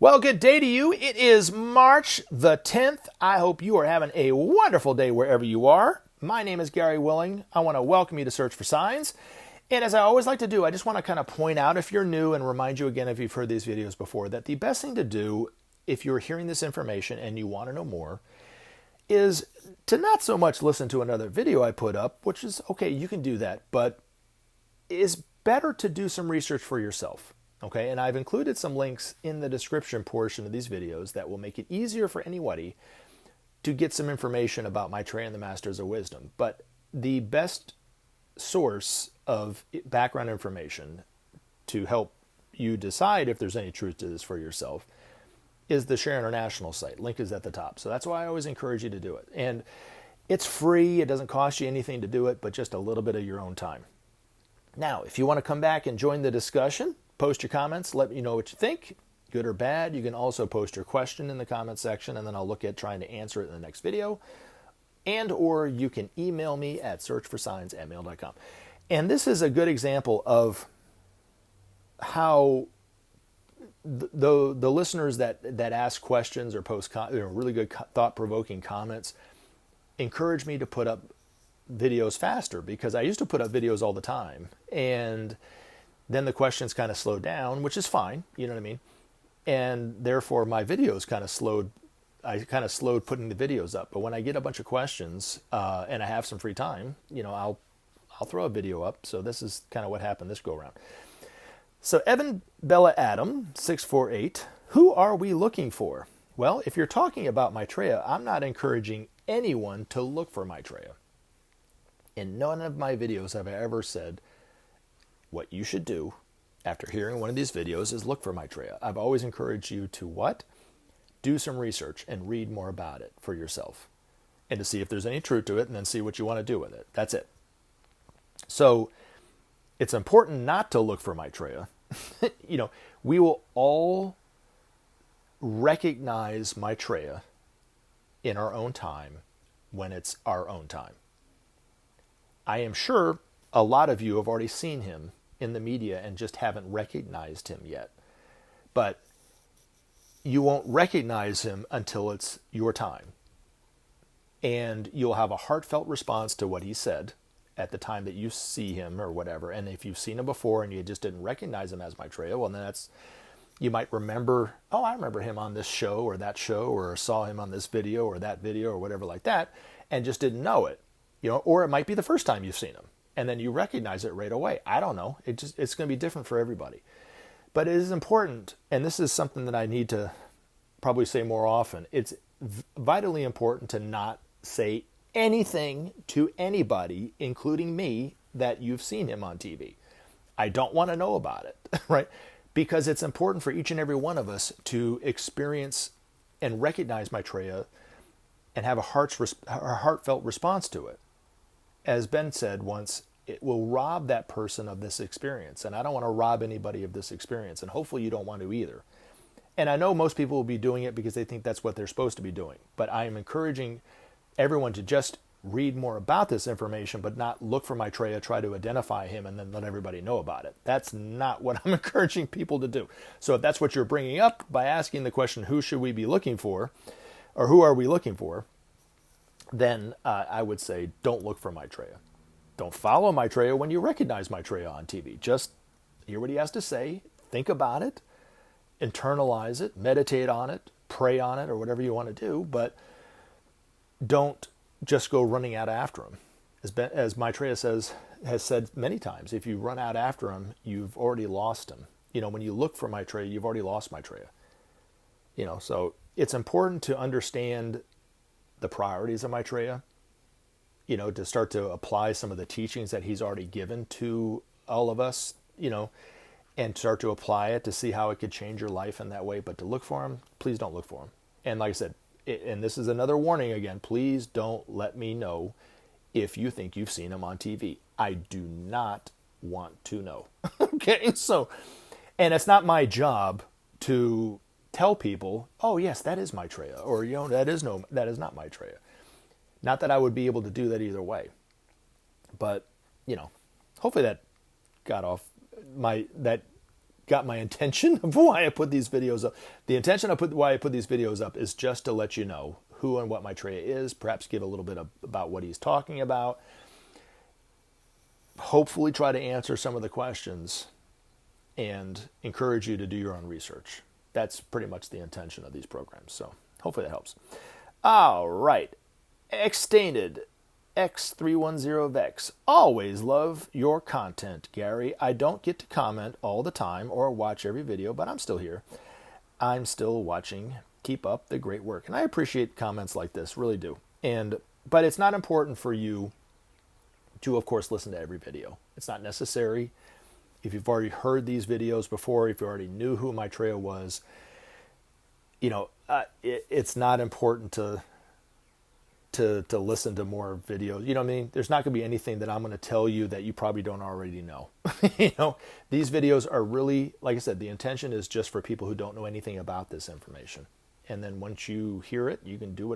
Well, good day to you. It is March the 10th. I hope you are having a wonderful day wherever you are. My name is Gary Willing. I want to welcome you to Search for Signs. And as I always like to do, I just want to kind of point out, if you're new, and remind you again if you've heard these videos before, that the best thing to do if you're hearing this information and you want to know more is to not so much listen to another video I put up, which is okay, you can do that, but it's better to do some research for yourself. Okay, and I've included some links in the description portion of these videos that will make it easier for anybody to get some information about Maitreya and the Masters of Wisdom. But the best source of background information to help you decide if there's any truth to this for yourself is the Share International site. Link is at the top. So that's why I always encourage you to do it. And it's free. It doesn't cost you anything to do it, but just a little bit of your own time. Now, if you want to come back and join the discussion, post your comments, let me know what you think, good or bad. You can also post your question in the comment section, and then I'll look at trying to answer it in the next video. And or you can email me at searchforsigns@mail.com. And this is a good example of how the listeners that ask questions or post really good thought-provoking comments encourage me to put up videos faster, because I used to put up videos all the time, and then the questions kind of slowed down, which is fine, you know what I mean? And therefore my videos kind of slowed. I kind of slowed putting the videos up. But when I get a bunch of questions and I have some free time, I'll throw a video up. So this is kind of what happened this go around. So Evan Bella Adam 648, who are we looking for? Well, if you're talking about Maitreya, I'm not encouraging anyone to look for Maitreya. In none of my videos have I ever said what you should do after hearing one of these videos is look for Maitreya. I've always encouraged you to what? Do some research and read more about it for yourself, and to see if there's any truth to it, and then see what you want to do with it. That's it. So it's important not to look for Maitreya. We will all recognize Maitreya in our own time when it's our own time. I am sure a lot of you have already seen him in the media and just haven't recognized him yet. But you won't recognize him until it's your time. And you'll have a heartfelt response to what he said at the time that you see him or whatever. And if you've seen him before and you just didn't recognize him as Maitreya, well, then you might remember, oh, I remember him on this show, or saw him on this video or that video or whatever like that, and just didn't know it. Or it might be the first time you've seen him, and then you recognize it right away. I don't know. It's going to be different for everybody. But it is important, and this is something that I need to probably say more often. It's vitally important to not say anything to anybody, including me, that you've seen him on TV. I don't want to know about it, right? Because it's important for each and every one of us to experience and recognize Maitreya and have a heartfelt response to it. As Ben said once, it will rob that person of this experience. And I don't want to rob anybody of this experience. And hopefully you don't want to either. And I know most people will be doing it because they think that's what they're supposed to be doing. But I am encouraging everyone to just read more about this information, but not look for Maitreya, try to identify him, and then let everybody know about it. That's not what I'm encouraging people to do. So if that's what you're bringing up by asking the question, who should we be looking for, or who are we looking for, then I would say don't look for Maitreya. Don't follow Maitreya when you recognize Maitreya on TV. Just hear what he has to say, think about it, internalize it, meditate on it, pray on it, or whatever you want to do, but don't just go running out after him. As Maitreya has said many times, if you run out after him, you've already lost him. When you look for Maitreya, you've already lost Maitreya. So it's important to understand the priorities of Maitreya, to start to apply some of the teachings that he's already given to all of us, and start to apply it to see how it could change your life in that way. But to look for him, please don't look for him. And like I said, and this is another warning again, please don't let me know if you think you've seen him on TV. I do not want to know. Okay, so, and it's not my job to tell people, oh yes, that is Maitreya, or that is not Maitreya. Not that I would be able to do that either way, but hopefully that got off that got my intention of why I put these videos up. The intention of why I put these videos up is just to let you know who and what Maitreya is, perhaps give a little bit about what he's talking about, hopefully try to answer some of the questions, and encourage you to do your own research. That's pretty much the intention of these programs. So hopefully that helps. All right. Extainted X310Vex. Always love your content, Gary. I don't get to comment all the time or watch every video, but I'm still here. I'm still watching. Keep up the great work. And I appreciate comments like this, really do. But it's not important for you to, of course, listen to every video. It's not necessary. If you've already heard these videos before, if you already knew who Maitreya was, it's not important to listen to more videos. You know what I mean? There's not going to be anything that I'm going to tell you that you probably don't already know. These videos are really, like I said, the intention is just for people who don't know anything about this information. And then once you hear it, you can do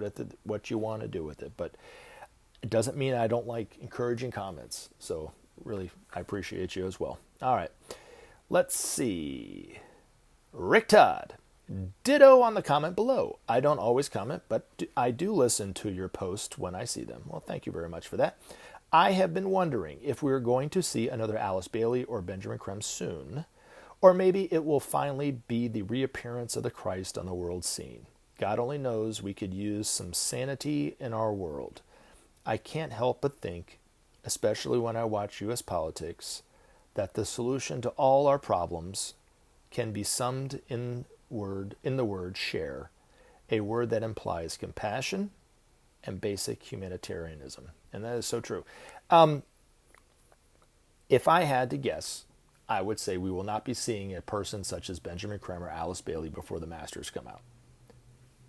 what you want to do with it. But it doesn't mean I don't like encouraging comments. So really, I appreciate you as well. All right. Let's see. Rick Todd. Ditto on the comment below. I don't always comment, but I do listen to your posts when I see them. Well, thank you very much for that. I have been wondering if we're going to see another Alice Bailey or Benjamin Creme soon, or maybe it will finally be the reappearance of the Christ on the world scene. God only knows we could use some sanity in our world. I can't help but think, especially when I watch U.S. politics, that the solution to all our problems can be summed in the word share, a word that implies compassion and basic humanitarianism. And that is so true. If I had to guess, I would say we will not be seeing a person such as Benjamin Creme or Alice Bailey before the Masters come out.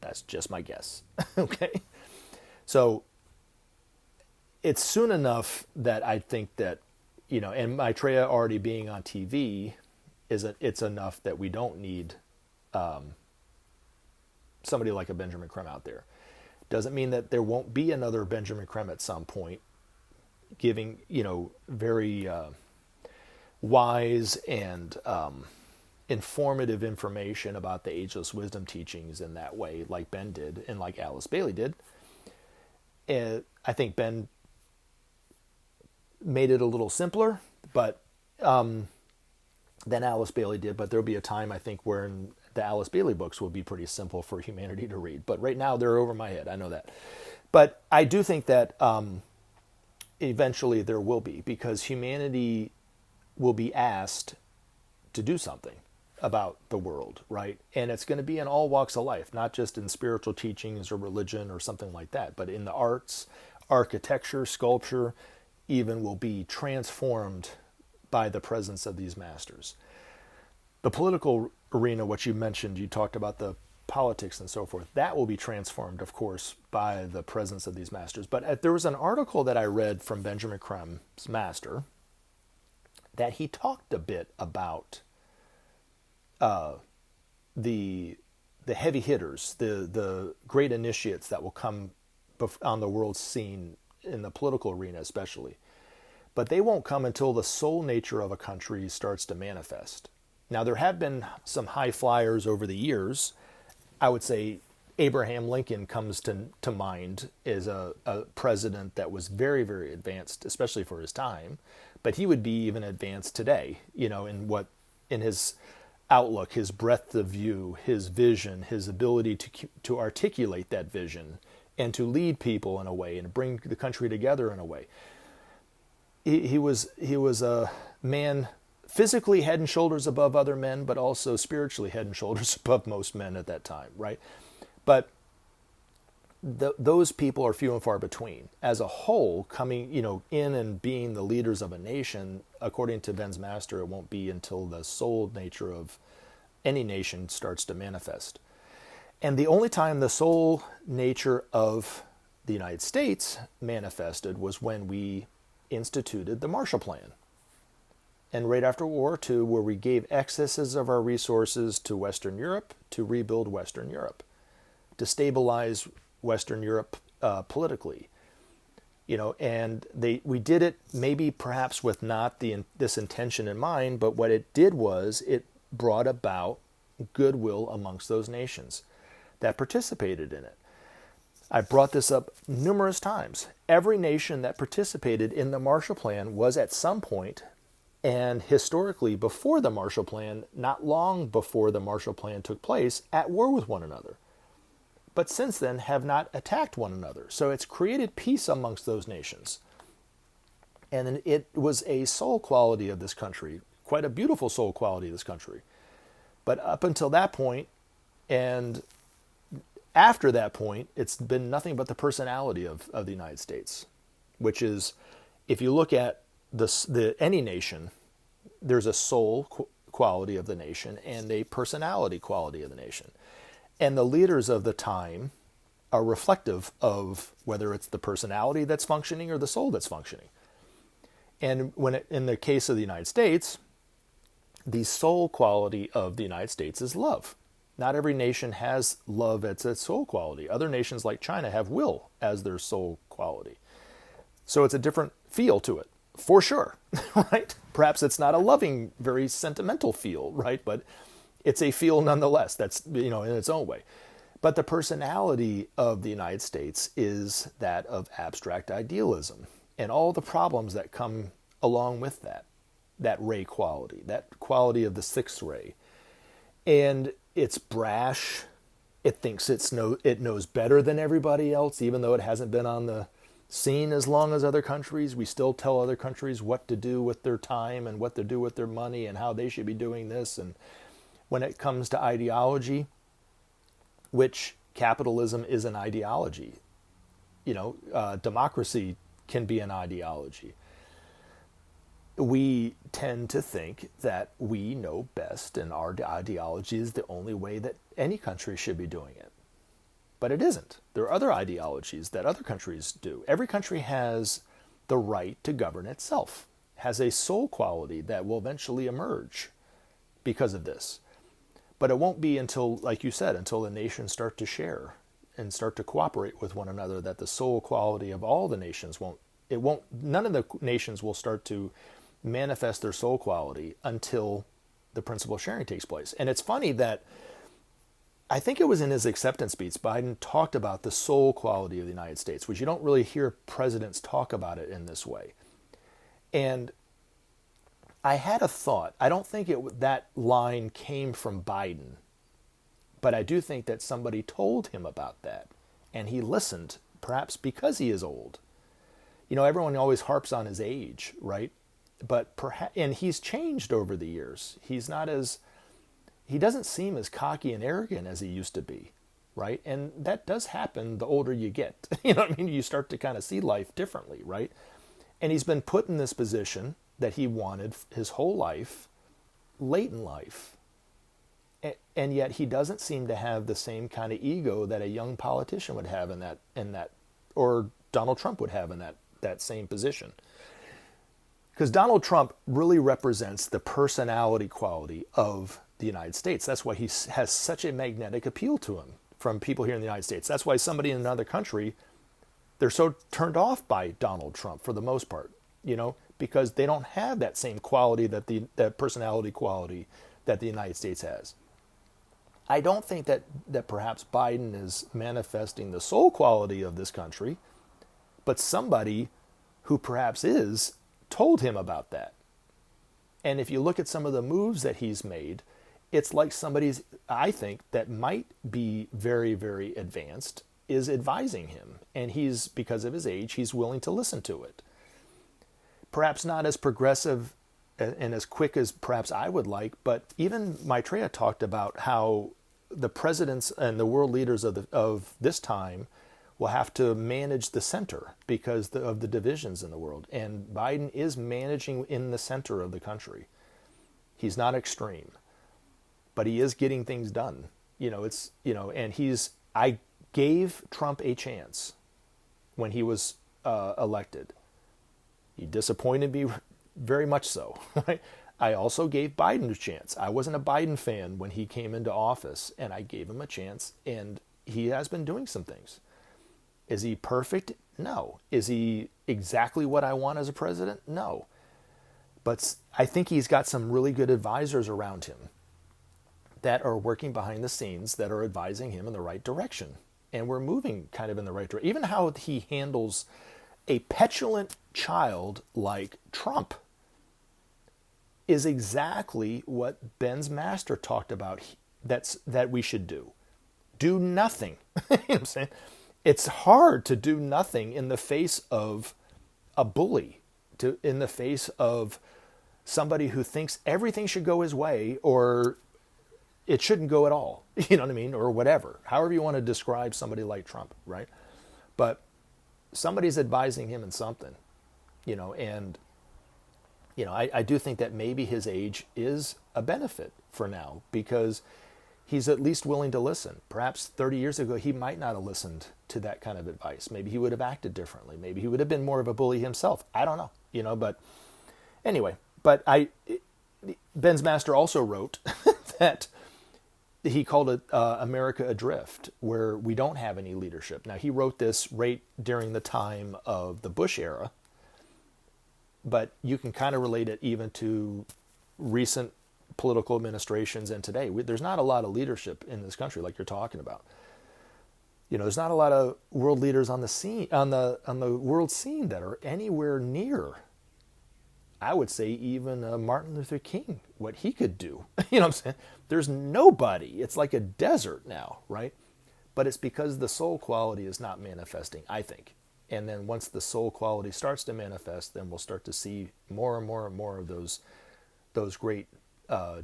That's just my guess. Okay? So it's soon enough that I think that, and Maitreya already being on TV, it's enough that we don't need somebody like a Benjamin Creme out there. Doesn't mean that there won't be another Benjamin Creme at some point giving, very wise and informative information about the Ageless Wisdom Teachings in that way, like Ben did and like Alice Bailey did. And I think Ben made it a little simpler, but than Alice Bailey did. But there'll be a time, I think, where the Alice Bailey books will be pretty simple for humanity to read. But right now, they're over my head. I know that. But I do think that eventually there will be, because humanity will be asked to do something about the world, right? And it's going to be in all walks of life, not just in spiritual teachings or religion or something like that, but in the arts, architecture, sculpture, even will be transformed by the presence of these masters. The political arena, what you mentioned, you talked about the politics and so forth, that will be transformed, of course, by the presence of these masters. But there was an article that I read from Benjamin Creme's master that he talked a bit about the heavy hitters, the great initiates that will come on the world scene in the political arena especially. But they won't come until the soul nature of a country starts to manifest. Now, there have been some high flyers over the years. I would say Abraham Lincoln comes to mind as a president that was very, very advanced, especially for his time. But he would be even advanced today, in his outlook, his breadth of view, his vision, his ability to articulate that vision and to lead people in a way and bring the country together in a way. He was a man physically head and shoulders above other men, but also spiritually head and shoulders above most men at that time, right? But those people are few and far between. As a whole, coming in and being the leaders of a nation, according to Ben's master, it won't be until the soul nature of any nation starts to manifest. And the only time the soul nature of the United States manifested was when we instituted the Marshall Plan. And right after World War II, where we gave excesses of our resources to Western Europe to rebuild Western Europe, to stabilize Western Europe politically. And we did it maybe perhaps with not this intention in mind, but what it did was it brought about goodwill amongst those nations that participated in it. I brought this up numerous times. Every nation that participated in the Marshall Plan was at some point, and historically before the Marshall Plan, not long before the Marshall Plan took place, at war with one another. But since then have not attacked one another. So it's created peace amongst those nations. And it was a soul quality of this country, quite a beautiful soul quality of this country. But up until that point, and after that point, it's been nothing but the personality of the United States, which is, if you look at any nation, there's a soul quality of the nation and a personality quality of the nation. And the leaders of the time are reflective of whether it's the personality that's functioning or the soul that's functioning. And in the case of the United States, the soul quality of the United States is love. Not every nation has love as its soul quality. Other nations like China have will as their soul quality. So it's a different feel to it, for sure, right? Perhaps it's not a loving, very sentimental feel, right? But it's a feel nonetheless. That's, in its own way. But the personality of the United States is that of abstract idealism and all the problems that come along with that ray quality, that quality of the sixth ray. And it's brash. It thinks it knows better than everybody else, even though it hasn't been on the scene as long as other countries. We still tell other countries what to do with their time and what to do with their money and how they should be doing this. And when it comes to ideology, which capitalism is an ideology, democracy can be an ideology. We tend to think that we know best and our ideology is the only way that any country should be doing it. But it isn't. There are other ideologies that other countries do. Every country has the right to govern itself, has a soul quality that will eventually emerge because of this. But it won't be until, like you said, until the nations start to share and start to cooperate with one another that the soul quality of all the nations none of the nations will start to manifest their soul quality until the principle of sharing takes place. And it's funny that I think it was in his acceptance speech, Biden talked about the soul quality of the United States, which you don't really hear presidents talk about it in this way. And I had a thought. I don't think that line came from Biden, but I do think that somebody told him about that, and he listened, perhaps because he is old. Everyone always harps on his age, right? But and he's changed over the years. He doesn't seem as cocky and arrogant as he used to be, right? And that does happen the older you get. You know what I mean? You start to kind of see life differently, right? And he's been put in this position that he wanted his whole life, late in life. And yet he doesn't seem to have the same kind of ego that a young politician would have in that, or Donald Trump would have in that same position. Because Donald Trump really represents the personality quality of the United States. That's why he has such a magnetic appeal to him from people here in the United States. That's why somebody in another country, they're so turned off by Donald Trump for the most part, because they don't have that same quality, that personality quality that the United States has. I don't think that perhaps Biden is manifesting the soul quality of this country, but somebody who perhaps is told him about that. And if you look at some of the moves that he's made, it's like somebody's, I think, that might be very, very advanced is advising him. And he's, because of his age, he's willing to listen to it. Perhaps not as progressive and as quick as perhaps I would like, but even Maitreya talked about how the presidents and the world leaders of this time will have to manage the center because of the divisions in the world. And Biden is managing in the center of the country. He's not extreme, but he is getting things done. And I gave Trump a chance when he was elected. He disappointed me very much so. Right? I also gave Biden a chance. I wasn't a Biden fan when he came into office, and I gave him a chance, and he has been doing some things. Is he perfect? No. Is he exactly what I want as a president? No. But I think he's got some really good advisors around him. that are working behind the scenes that are advising him in the right direction. And we're moving kind of in the right direction. Even how he handles a petulant child like Trump is exactly what Ben's master talked about that we should do. Do nothing. You know what I'm saying? It's hard to do nothing in the face of a bully, in the face of somebody who thinks everything should go his way or it shouldn't go at all. You know what I mean? Or whatever. However you want to describe somebody like Trump, right? But somebody's advising him in something, and I do think that maybe his age is a benefit for now because he's at least willing to listen. Perhaps 30 years ago, he might not have listened to that kind of advice. Maybe he would have acted differently. Maybe he would have been more of a bully himself. I don't know, but anyway, Ben's master also wrote that he called it America Adrift, where we don't have any leadership. Now, he wrote this right during the time of the Bush era, but you can kind of relate it even to recent political administrations and today. There's not a lot of leadership in this country like you're talking about. There's not a lot of world leaders on the scene, on the world scene that are anywhere near, I would say, even Martin Luther King, what he could do. You know what I'm saying? There's nobody. It's like a desert now, right? But it's because the soul quality is not manifesting, I think. And then once the soul quality starts to manifest, then we'll start to see more and more and more of those great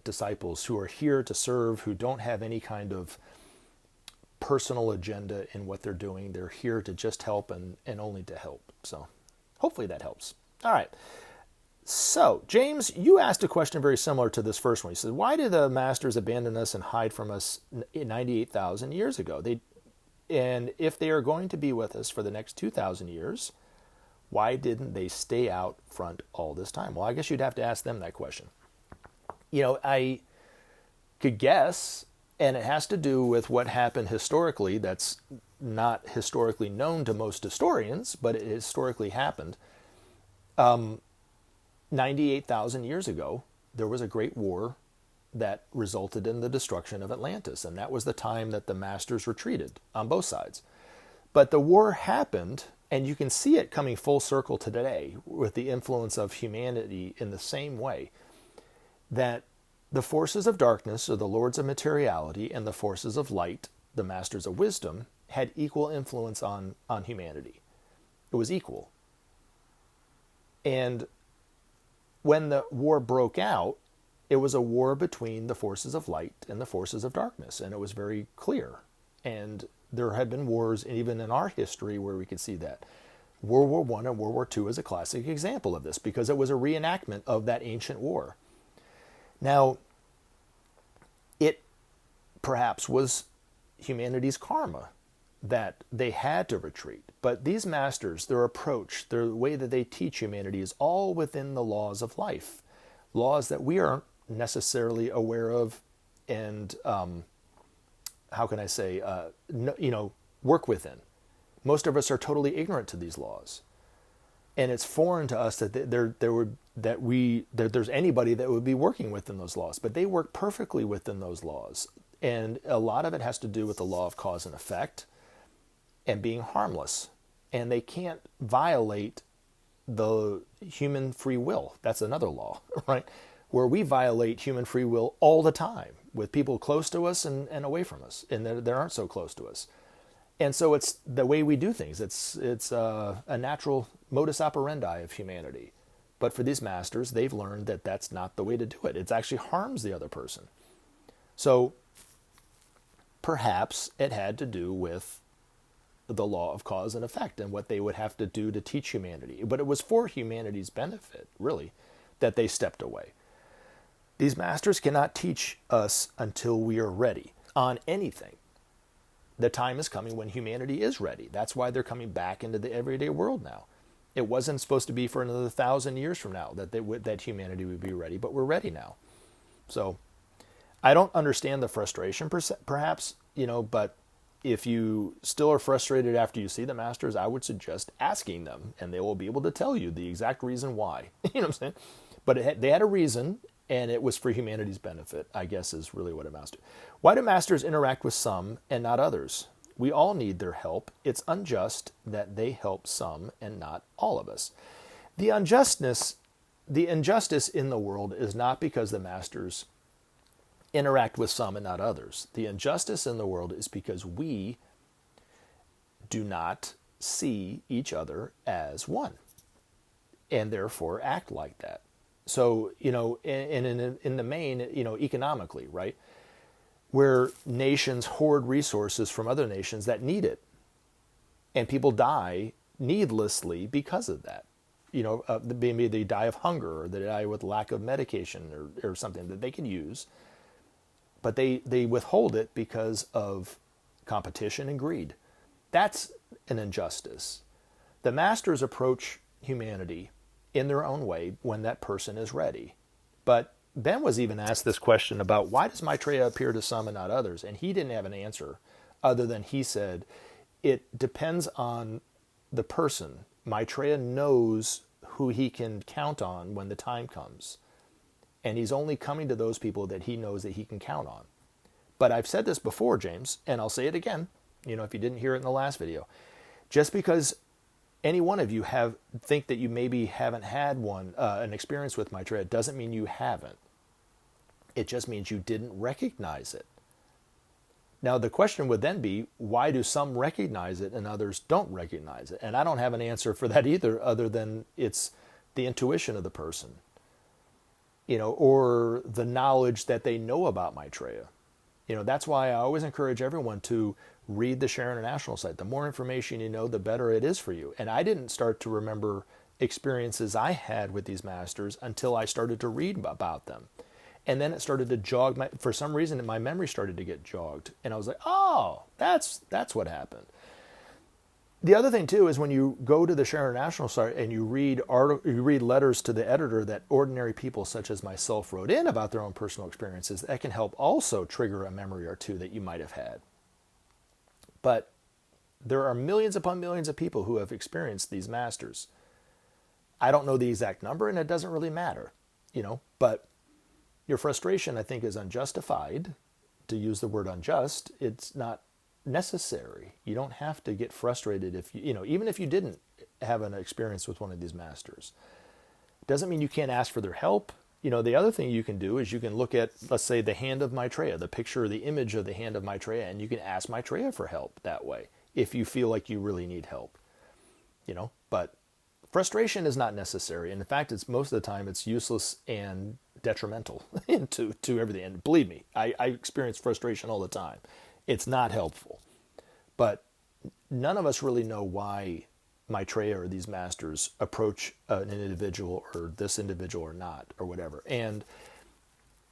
disciples who are here to serve, who don't have any kind of personal agenda in what they're doing. They're here to just help and only to help. So hopefully that helps. All right. So, James, you asked a question very similar to this first one. You said, why did the masters abandon us and hide from us 98,000 years ago? And if they are going to be with us for the next 2,000 years, why didn't they stay out front all this time? Well, I guess you'd have to ask them that question. I could guess, and it has to do with what happened historically that's not historically known to most historians, but it historically happened. 98,000 years ago, there was a great war that resulted in the destruction of Atlantis, and that was the time that the masters retreated on both sides. But the war happened, and you can see it coming full circle to today with the influence of humanity in the same way, that the forces of darkness, or the lords of materiality, and the forces of light, the masters of wisdom, had equal influence on humanity. It was equal. And when the war broke out, it was a war between the forces of light and the forces of darkness, and it was very clear. And there had been wars, even in our history, where we could see that. World War I and World War II is a classic example of this, because it was a reenactment of that ancient war. Now, it perhaps was humanity's karma that they had to retreat. But these masters, their approach, the way that they teach humanity is all within the laws of life. Laws that we aren't necessarily aware of and, work within. Most of us are totally ignorant to these laws. And it's foreign to us that there's anybody that would be working within those laws. But they work perfectly within those laws. And a lot of it has to do with the law of cause and effect and being harmless. And they can't violate the human free will. That's another law, right? Where we violate human free will all the time with people close to us and away from us, and that aren't so close to us. And so it's the way we do things. It's a natural modus operandi of humanity. But for these masters, they've learned that that's not the way to do it. It actually harms the other person. So perhaps it had to do with the law of cause and effect and what they would have to do to teach humanity. But it was for humanity's benefit, really, that they stepped away. These masters cannot teach us until we are ready on anything. The time is coming when humanity is ready. That's why they're coming back into the everyday world now. It wasn't supposed to be for another 1,000 years from now that humanity would be ready, but we're ready now. So I don't understand the frustration, perhaps, but if you still are frustrated after you see the masters, I would suggest asking them, and they will be able to tell you the exact reason why. You know what I'm saying? But they had a reason, And it was for humanity's benefit, I guess is really what it amounts to. Why do masters interact with some and not others? We all need their help. It's unjust that they help some and not all of us. The injustice in the world is not because the masters interact with some and not others. The injustice in the world is because we do not see each other as one and therefore act like that. So, in the main, economically, right, where nations hoard resources from other nations that need it, and people die needlessly because of that. Maybe they die of hunger, or they die with lack of medication or something that they can use, but they withhold it because of competition and greed. That's an injustice. The masters approach humanity in their own way when that person is ready. But Ben was even asked this question about why does Maitreya appear to some and not others? And he didn't have an answer other than he said, it depends on the person. Maitreya knows who he can count on when the time comes. And he's only coming to those people that he knows that he can count on. But I've said this before, James, and I'll say it again, if you didn't hear it in the last video. Just because any one of you think that you maybe haven't had an experience with Maitreya doesn't mean you haven't. It just means you didn't recognize it. Now the question would then be, why do some recognize it and others don't recognize it? And I don't have an answer for that either, other than it's the intuition of the person, or the knowledge that they know about Maitreya. That's why I always encourage everyone to read the Share International site. The more information you know, the better it is for you. And I didn't start to remember experiences I had with these masters until I started to read about them. And then it started to jog for some reason my memory started to get jogged. And I was like, oh, that's what happened. The other thing too is when you go to the Share International site and you read letters to the editor that ordinary people such as myself wrote in about their own personal experiences, that can help also trigger a memory or two that you might have had. But there are millions upon millions of people who have experienced these masters. I don't know the exact number, and it doesn't really matter, but your frustration, I think, is unjustified. To use the word unjust, it's not necessary. You don't have to get frustrated if even if you didn't have an experience with one of these masters. It doesn't mean you can't ask for their help. The other thing you can do is you can look at, let's say, the hand of Maitreya, the picture or the image of the hand of Maitreya, and you can ask Maitreya for help that way if you feel like you really need help. But frustration is not necessary. And in fact, it's most of the time it's useless and detrimental to everything. And believe me, I experience frustration all the time. It's not helpful. But none of us really know why Maitreya or these masters approach an individual or this individual or not or whatever. And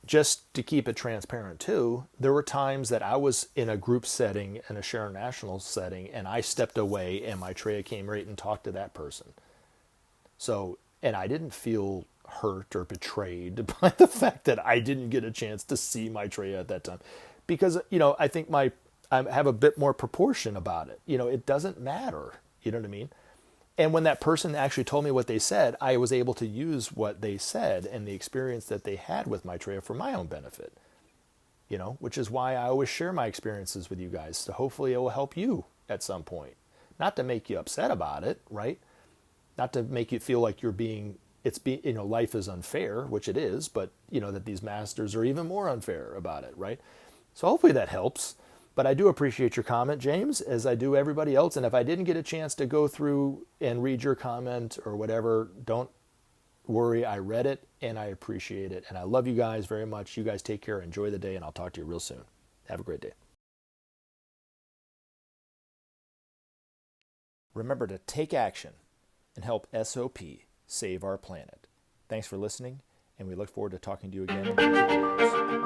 just to keep it transparent too, there were times that I was in a group setting, in a Share National setting, and I stepped away and Maitreya came right and talked to that person. So, and I didn't feel hurt or betrayed by the fact that I didn't get a chance to see Maitreya at that time. Because, I think I have a bit more proportion about it. It doesn't matter. You know what I mean? And when that person actually told me what they said, I was able to use what they said and the experience that they had with Maitreya for my own benefit. Which is why I always share my experiences with you guys. So hopefully it will help you at some point. Not to make you upset about it, right? Not to make you feel like life is unfair, which it is, but that these masters are even more unfair about it, right? So hopefully that helps. But I do appreciate your comment, James, as I do everybody else. And if I didn't get a chance to go through and read your comment or whatever, don't worry. I read it and I appreciate it. And I love you guys very much. You guys take care. Enjoy the day, and I'll talk to you real soon. Have a great day. Remember to take action and help SOP save our planet. Thanks for listening, and we look forward to talking to you again in future videos.